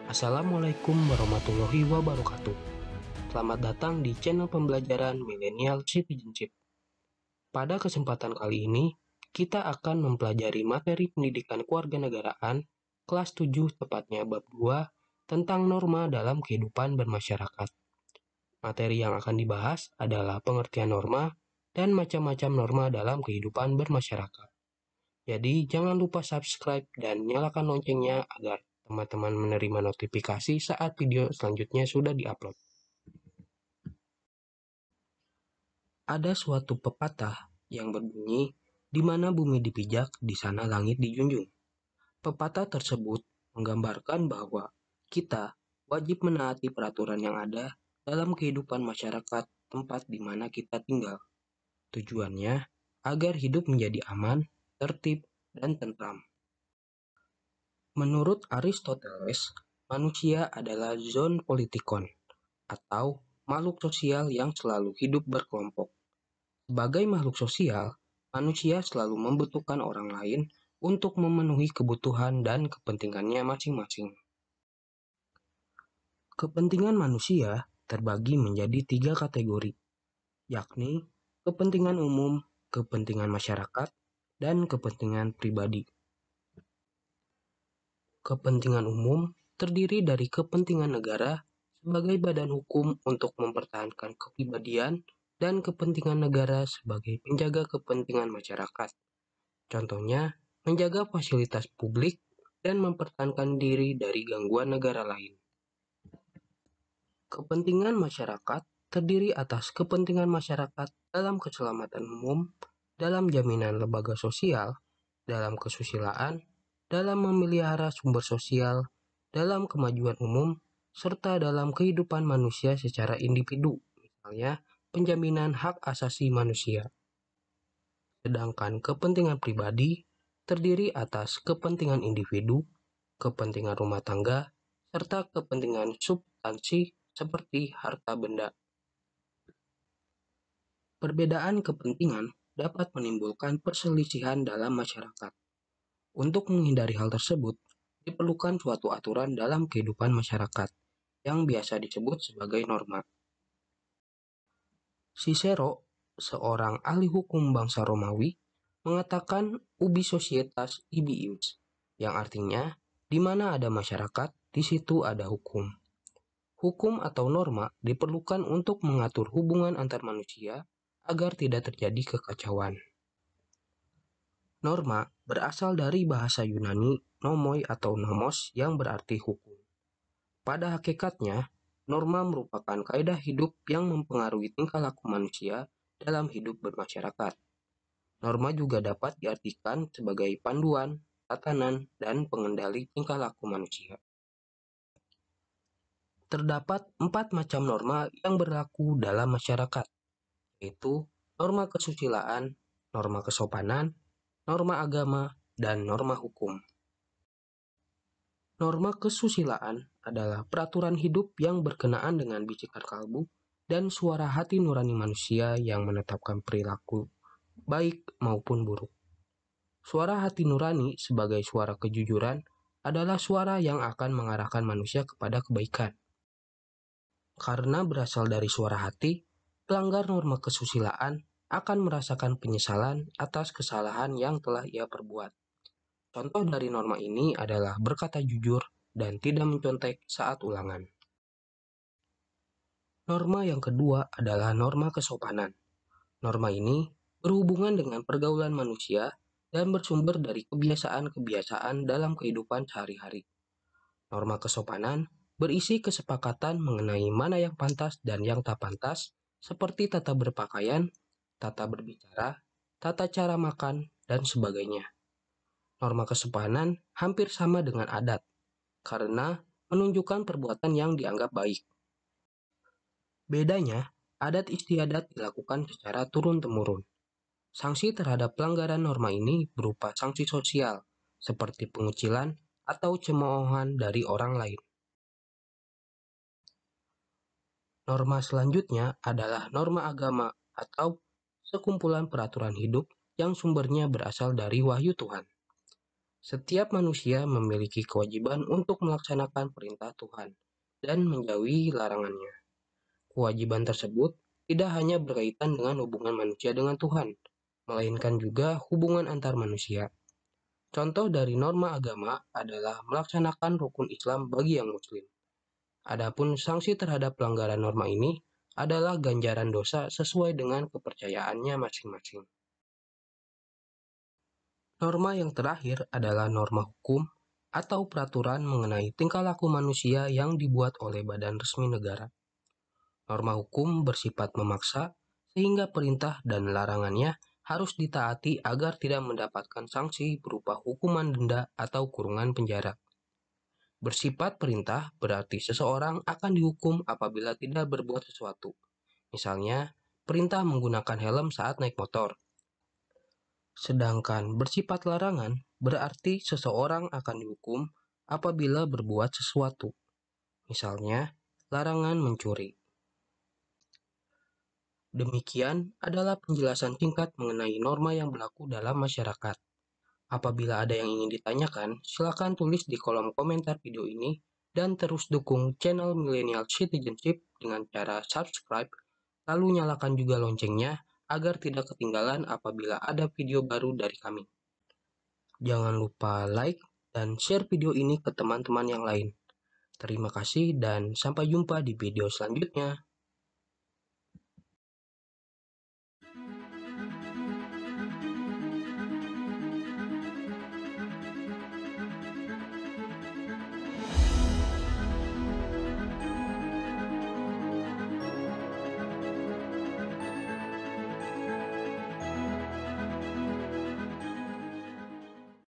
Assalamualaikum warahmatullahi wabarakatuh. Selamat datang di channel pembelajaran Millennial Citizenship. Pada kesempatan kali ini, kita akan mempelajari materi pendidikan kewarganegaraan kelas 7 tepatnya bab 2 tentang norma dalam kehidupan bermasyarakat. Materi yang akan dibahas adalah pengertian norma dan macam-macam norma dalam kehidupan bermasyarakat. Jadi jangan lupa subscribe dan nyalakan loncengnya agar teman-teman menerima notifikasi saat video selanjutnya sudah diupload. Ada suatu pepatah yang berbunyi, di mana bumi dipijak, di sana langit dijunjung. Pepatah tersebut menggambarkan bahwa kita wajib menaati peraturan yang ada dalam kehidupan masyarakat tempat di mana kita tinggal. Tujuannya agar hidup menjadi aman, tertib, dan tentram. Menurut Aristoteles, manusia adalah zoon politikon, atau makhluk sosial yang selalu hidup berkelompok. Sebagai makhluk sosial, manusia selalu membutuhkan orang lain untuk memenuhi kebutuhan dan kepentingannya masing-masing. Kepentingan manusia terbagi menjadi 3 kategori, yakni kepentingan umum, kepentingan masyarakat, dan kepentingan pribadi. Kepentingan umum terdiri dari kepentingan negara sebagai badan hukum untuk mempertahankan kepribadian dan kepentingan negara sebagai penjaga kepentingan masyarakat. Contohnya, menjaga fasilitas publik dan mempertahankan diri dari gangguan negara lain. Kepentingan masyarakat terdiri atas kepentingan masyarakat dalam keselamatan umum, dalam jaminan lembaga sosial, dalam kesusilaan, dalam memelihara sumber sosial, dalam kemajuan umum, serta dalam kehidupan manusia secara individu, misalnya penjaminan hak asasi manusia. Sedangkan kepentingan pribadi terdiri atas kepentingan individu, kepentingan rumah tangga, serta kepentingan substansi seperti harta benda. Perbedaan kepentingan dapat menimbulkan perselisihan dalam masyarakat. Untuk menghindari hal tersebut, diperlukan suatu aturan dalam kehidupan masyarakat yang biasa disebut sebagai norma. Cicero, seorang ahli hukum bangsa Romawi, mengatakan ubi societas ibi ius, yang artinya di mana ada masyarakat, di situ ada hukum. Hukum atau norma diperlukan untuk mengatur hubungan antar manusia agar tidak terjadi kekacauan. Norma berasal dari bahasa Yunani nomoi atau nomos yang berarti hukum. Pada hakikatnya, norma merupakan kaidah hidup yang mempengaruhi tingkah laku manusia dalam hidup bermasyarakat. Norma juga dapat diartikan sebagai panduan, tatanan, dan pengendali tingkah laku manusia. Terdapat 4 macam norma yang berlaku dalam masyarakat, yaitu norma kesusilaan, norma kesopanan, norma agama, dan norma hukum. Norma kesusilaan adalah peraturan hidup yang berkenaan dengan bisikan kalbu dan suara hati nurani manusia yang menetapkan perilaku baik maupun buruk. Suara hati nurani sebagai suara kejujuran adalah suara yang akan mengarahkan manusia kepada kebaikan. Karena berasal dari suara hati, pelanggar norma kesusilaan akan merasakan penyesalan atas kesalahan yang telah ia perbuat. Contoh dari norma ini adalah berkata jujur dan tidak mencontek saat ulangan. Norma yang kedua adalah norma kesopanan. Norma ini berhubungan dengan pergaulan manusia dan bersumber dari kebiasaan-kebiasaan dalam kehidupan sehari-hari. Norma kesopanan berisi kesepakatan mengenai mana yang pantas dan yang tak pantas, seperti tata berpakaian, tata berbicara, tata cara makan, dan sebagainya. Norma kesopanan hampir sama dengan adat, karena menunjukkan perbuatan yang dianggap baik. Bedanya, adat istiadat dilakukan secara turun-temurun. Sanksi terhadap pelanggaran norma ini berupa sanksi sosial, seperti pengucilan atau cemoohan dari orang lain. Norma selanjutnya adalah norma agama atau sekumpulan peraturan hidup yang sumbernya berasal dari wahyu Tuhan. Setiap manusia memiliki kewajiban untuk melaksanakan perintah Tuhan dan menjauhi larangannya. Kewajiban tersebut tidak hanya berkaitan dengan hubungan manusia dengan Tuhan, melainkan juga hubungan antar manusia. Contoh dari norma agama adalah melaksanakan rukun Islam bagi yang Muslim. Adapun sanksi terhadap pelanggaran norma ini adalah ganjaran dosa sesuai dengan kepercayaannya masing-masing. Norma yang terakhir adalah norma hukum atau peraturan mengenai tingkah laku manusia yang dibuat oleh badan resmi negara. Norma hukum bersifat memaksa, sehingga perintah dan larangannya harus ditaati agar tidak mendapatkan sanksi berupa hukuman denda atau kurungan penjara. Bersifat perintah berarti seseorang akan dihukum apabila tidak berbuat sesuatu. Misalnya, perintah menggunakan helm saat naik motor. Sedangkan bersifat larangan berarti seseorang akan dihukum apabila berbuat sesuatu. Misalnya, larangan mencuri. Demikian adalah penjelasan singkat mengenai norma yang berlaku dalam masyarakat. Apabila ada yang ingin ditanyakan, silakan tulis di kolom komentar video ini dan terus dukung channel Millennial Citizenship dengan cara subscribe, lalu nyalakan juga loncengnya agar tidak ketinggalan apabila ada video baru dari kami. Jangan lupa like dan share video ini ke teman-teman yang lain. Terima kasih dan sampai jumpa di video selanjutnya.